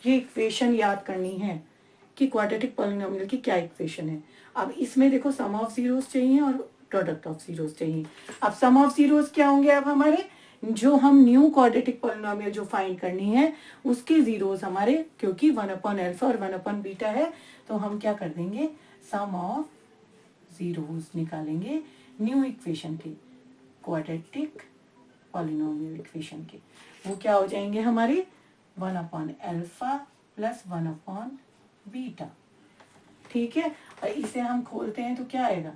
ये इक्वेशन याद करनी है कि क्वाड्रेटिक पॉलिनोमियल की क्या इक्वेशन है। अब इसमें देखो सम ऑफ जीरोस चाहिए और प्रोडक्ट ऑफ जीरोस चाहिए। अब सम ऑफ जीरोस क्या होंगे, अब हमारे जो हम न्यू क्वाड्रेटिक पॉलिनोमियल जो फाइंड करनी है उसके जीरोस हमारे, क्योंकि 1/अल्फा और 1/बीटा है, तो हम क्या कर देंगे, सम ऑफ जीरोस निकालेंगे न्यू इक्वेशन के, क्वाड्रेटिक पॉलिनोमियल इक्वेशन के। वो क्या हो जाएंगे हमारे 1/अल्फा प्लस 1/बीटा, ठीक है। और इसे हम खोलते हैं तो क्या आएगा,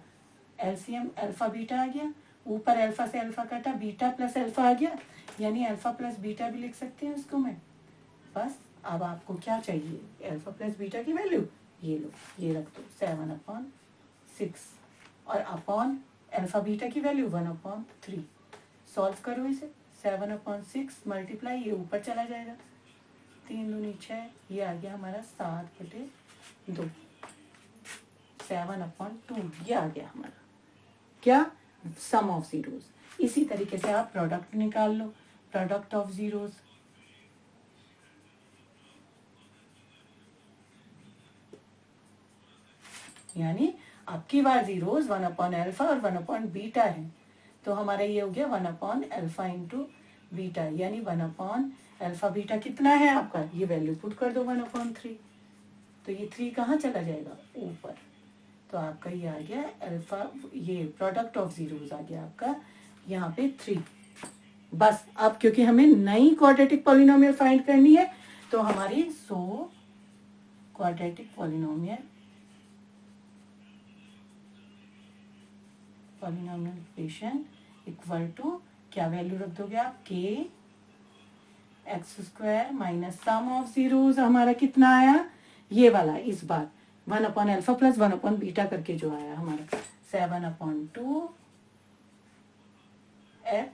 एलसीएम अल्फा बीटा आ गया, ऊपर अल्फा से अल्फा कटा, बीटा प्लस अल्फा आ गया, यानी अल्फा प्लस बीटा भी लिख सकते हैं उसको मैं, बस अब आपको क्या चाहिए, अल्फा प्लस बीटा की वैल्यू, ये लो, ये रख दो 7/6 और अपॉन अल्फा बीटा की वैल्यू 1/3। सॉल्व करो इसे, 7/6 मल्टीप्लाई, ये ऊपर चला जाएगा, 3 दूनी 6, ये आ गया हमारा 7/2, 7/2 ये आ गया हमारा क्या, सम ऑफ जीरोस। इसी तरीके से आप प्रोडक्ट निकाल लो, प्रोडक्ट ऑफ जीरोस, यानी आपकी बार जीरोस 1/अल्फा और 1/बीटा है, तो हमारा ये हो गया 1/अल्फा इंटू बीटा, यानी 1/अल्फा बीटा कितना है आपका, ये वैल्यू पुट कर दो 1/3, तो ये 3 कहाँ चला जाएगा, ऊपर, तो आपका ये आ गया अल्फा, ये प्रोडक्ट ऑफ जीरोस आ गया आपका यहाँ पे 3। बस अब क्योंकि हमें नई क्वाड्रेटिक पॉलिनोमियल फाइंड करनी है, तो हमारी quadratic polynomial equation equal to क्या वैल्यू रख दोगे आप, k x² minus sum of zeros, हमारा कितना आया, ये वाला इस बार 1/अल्फा प्लस 1/बीटा करके जो आया हमारा 7/2 x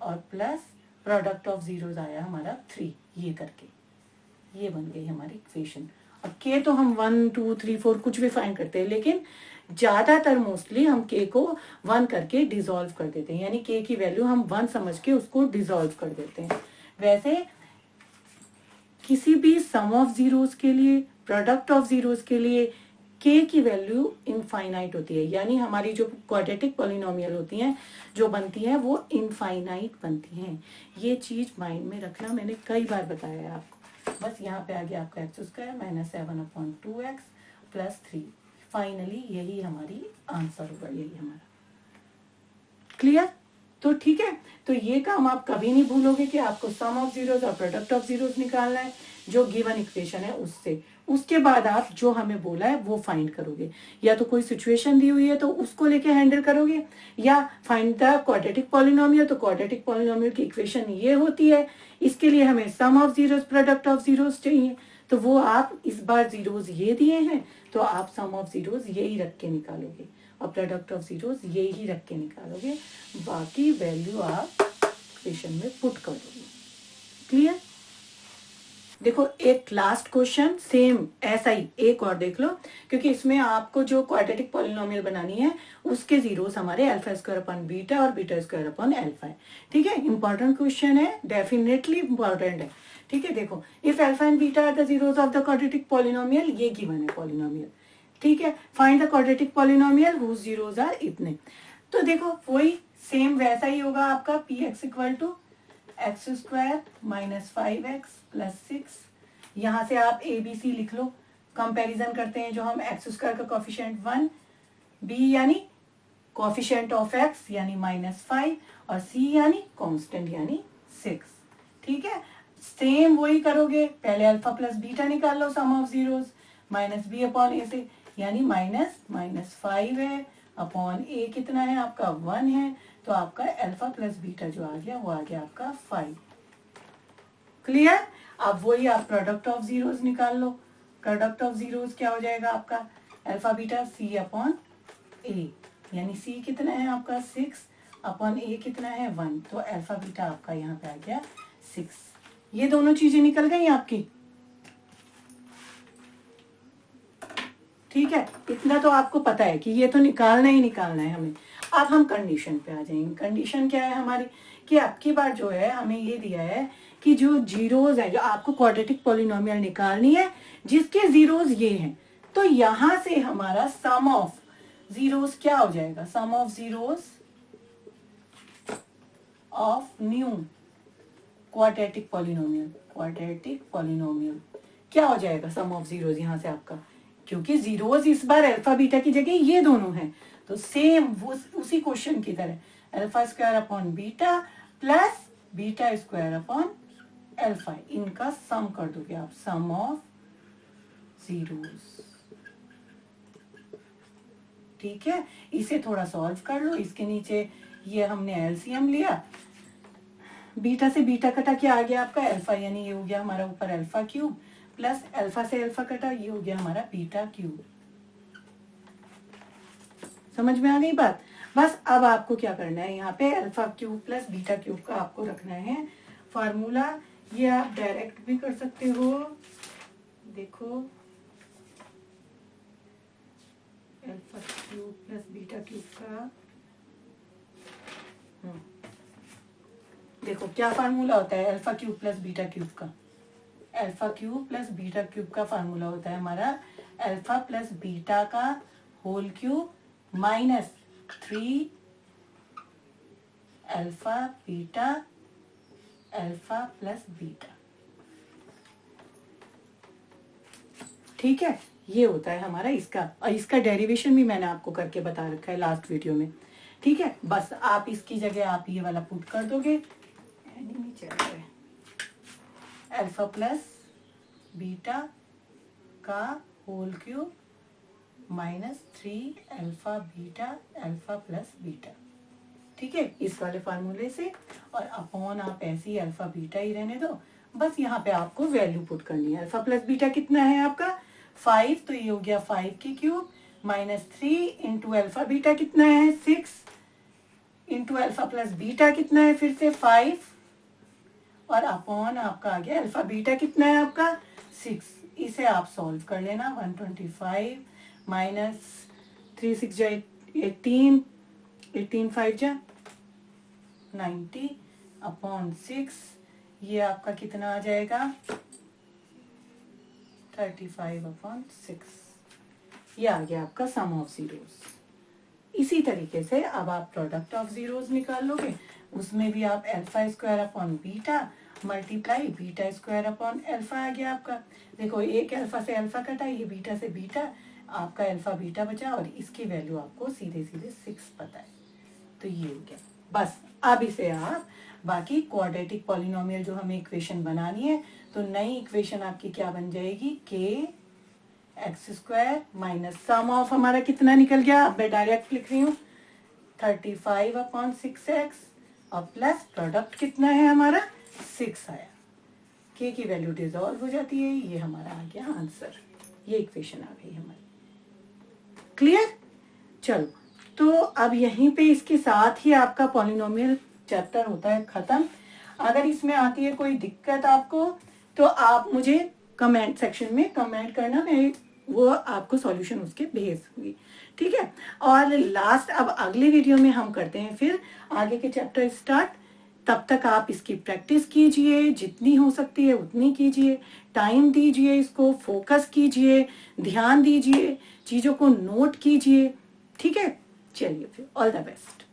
और प्लस प्रोडक्ट ऑफ जीरोस आया हमारा 3, ये करके ये बन गई हमारी इक्वेशन। अब k तो हम 1 2 3 4 कुछ भी फाइंड करते हैं, लेकिन ज्यादातर मोस्टली हम k को 1 करके डिसॉल्व कर देते हैं, यानी k की वैल्यू हम 1 समझ के उसको डिसॉल्व कर देते हैं। वैसे किसी भी सम ऑफ जीरोस के लिए, प्रोडक्ट ऑफ जीरोस के लिए k की वैल्यू इनफाइनाइट होती है, यानी हमारी जो क्वाड्रेटिक पॉलिनोमियल होती हैं जो बनती हैं वो इनफाइनाइट बनती हैं। ये चीज माइंड में रखना, मैंने कई बार बताया है आपको। बस यहाँ पे आ गया आपका x² minus 7/2x plus 3, finally यही हमारी आंसर होगा, यही हमारा क्लियर। तो ठीक है, तो ये काम आप कभी नहीं भूलोगे कि आपको सम ऑफ जीरोस और प्रोडक्ट ऑफ जीरोस निकालना है जो गिवन इक्वेशन है उससे। उसके बाद आप जो हमें बोला है वो फाइंड करोगे, या तो कोई सिचुएशन दी हुई है तो उसको लेके हैंडल करोगे, या फाइंड द क्वाड्रेटिक पॉलिनोमियल, तो क्वाड्रेटिक पॉलिनोमियल की इक्वेशन ये होती है, इसके लिए हमें sum of zeros product of zeros चाहिए, तो वो आप इस बार जीरोस ये दिए हैं तो आप सम ऑफ जीरोस यही रख के निकालोगे और प्रोडक्ट ऑफ जीरोस ये ही रख के निकालोगे, बाकी वैल्यू आप इक्वेशन में पुट कर दोगे। क्लियर। देखो एक लास्ट क्वेश्चन सेम ऐसा ही एक और देख लो, क्योंकि इसमें आपको जो क्वाड्रेटिक पॉलिनोमियल बनानी है उसके जीरोस हमारे α² और β² है। ठीक है, इंपॉर्टेंट क्वेश्चन है, डेफिनेटली इंपॉर्टेंट है। ठीक है, देखो if alpha and beta are the zeros of the quadratic polynomial, ये गिवन है पॉलिनोमियल। ठीक है, find the quadratic polynomial whose zeros are इतने। तो देखो वही सेम वैसा ही होगा आपका px equal to x² minus 5x plus 6। यहाँ से आप ABC लिख लो, कंपैरिजन करते हैं जो हम x² का कोफिशिएंट 1, b यानी कोफिशिएंट ऑफ x यानी -5 और c यानी कांस्टेंट यानी 6। ठीक है, सेम वही करोगे, पहले अल्फा प्लस बीटा निकाल लो sum of zeros, minus B upon A से, यानी -5 है अपॉन ए कितना है आपका 1 है, तो आपका अल्फा प्लस बीटा जो आ गया वो आ गया आपका 5। क्लियर। अब वही आप प्रोडक्ट ऑफ जीरोस निकाल लो, प्रोडक्ट ऑफ जीरोस क्या हो जाएगा आपका अल्फा बीटा c अपॉन ए, यानी c कितना है आपका 6 अपॉन ए कितना है 1, तो अल्फा बीटा आपका यहाँ पे आ गया 6। ये दोनों चीजें निकल गई आपकी। ठीक है, इतना तो आपको पता है कि ये तो निकालना ही निकालना है हमें। अब हम कंडीशन पे आ जाएंगे। कंडीशन क्या है हमारी कि अब की बार जो है हमें ये दिया है कि जो जीरोस है, जो आपको क्वाड्रेटिक पॉलिनोमियल निकालनी है जिसके जीरोस ये हैं, तो यहां से हमारा सम ऑफ जीरोस क्या हो जाएगा, sum of zeros of new quadratic polynomial क्या हो जाएगा, सम ऑफ जीरोस यहाँ से आपका, क्योंकि जीरोस इस बार अल्फा बीटा की जगह ये दोनों हैं, तो सेम वो उसी क्वेश्चन की तरह α² upon beta plus β² upon alpha, इनका सम कर दोगे आप, सम ऑफ जीरोस। ठीक है, इसे थोड़ा सॉल्व कर लो, इसके नीचे ये हमने एलसीएम लिया, बीटा से बीटा कटा, क्या आ गया आपका अल्फा, यानी ये हो गया हमारा ऊपर अल्फा क्यूब, प्लस अल्फा से अल्फा कटा, ये हो गया हमारा बीटा क्यूब। समझ में आ गई बात। बस अब आपको क्या करना है, यहाँ पे alpha cube plus beta cube का आपको रखना है फार्मूला। ये आप डायरेक्ट भी कर सकते हो, देखो alpha cube plus beta cube का, देखो क्या फार्मूला होता है alpha cube plus beta cube का। Alpha cube plus beta cube का फार्मूला होता है हमारा अल्फा प्लस बीटा का whole cube minus 3 alpha beta alpha plus beta. ठीक है, ये होता है हमारा इसका, और इसका डेरिवेशन भी मैंने आपको करके बता रखा है लास्ट वीडियो में। ठीक है, बस आप इसकी जगह आप ये वाला पुट कर दोगे, नहीं चल रहा है, अल्फा प्लस बीटा का whole cube minus 3 alpha beta alpha plus beta. ठीक है, इस वाले फार्मूले से, और अपॉन आप ऐसे ही अल्फा बीटा ही रहने दो। बस यहाँ पे आपको वैल्यू पुट करनी है। अल्फा प्लस बीटा कितना है आपका 5, तो ये हो गया 5 की cube minus 3 into alpha beta कितना है 6 इंटू अल्फा प्लस बीटा कितना है फिर से 5, और अपॉन आपका आ गया अल्फा बीटा कितना है आपका 6। इसे आप सॉल्व कर लेना, 125 माइनस 3 6 जा 18, 18 5 जा 90 अपॉन 6, ये आपका कितना आ जाएगा 35 अपॉन 6। ये आ गया आपका सम ऑफ जीरोस। इसी तरीके से अब आप प्रोडक्ट ऑफ जीरोस निकाल लोगे, उसमें भी आप alpha square upon beta multiply beta square upon alpha आ गया आपका। देखो एक अल्फा से अल्फा कटा, ये बीटा से बीटा, आपका अल्फा बीटा बचा, और इसकी वैल्यू आपको सीधे सीधे 6 पता है, तो ये हो गया। बस अब इसे आप बाकी क्वाड्रेटिक पॉलिनोमियल जो हमें इक्वेशन बनानी है, तो नई इक्वेशन आपकी क्या बन जाएगी, के x square minus sum of हमारा कितना निकल गया, अब मैं डायरेक्ट लिख रही हूँ 35 अपॉन 6x, और प्लस प्रोडक्ट कितना है हमारा 6 आया। के की वैल्यू डिसॉल्व हो जाती है, ये हमारा आ गया आंसर, ये इक्वेशन आ गई हमारी। क्लियर, चलो तो अब यहीं पे इसके साथ ही आपका पॉलिनोमियल चैप्टर होता है खत्म। अगर इसमें आती है कोई दिक्कत आपको, तो आप मुझे कमेंट सेक्शन में कमेंट करना, मैं वो आपको सॉल्यूशन उसके भेज दूंगी। ठीक है, और लास्ट अब अगले वीडियो में हम करते हैं फिर आगे के चैप्टर स्टार्ट। तब तक आप इसकी प्रैक्टिस कीजिए, जितनी हो सकती है उतनी कीजिए, टाइम दीजिए, इसको फोकस कीजिए, ध्यान दीजिए, चीजों को नोट कीजिए। ठीक है, चलिए फिर ऑल द बेस्ट।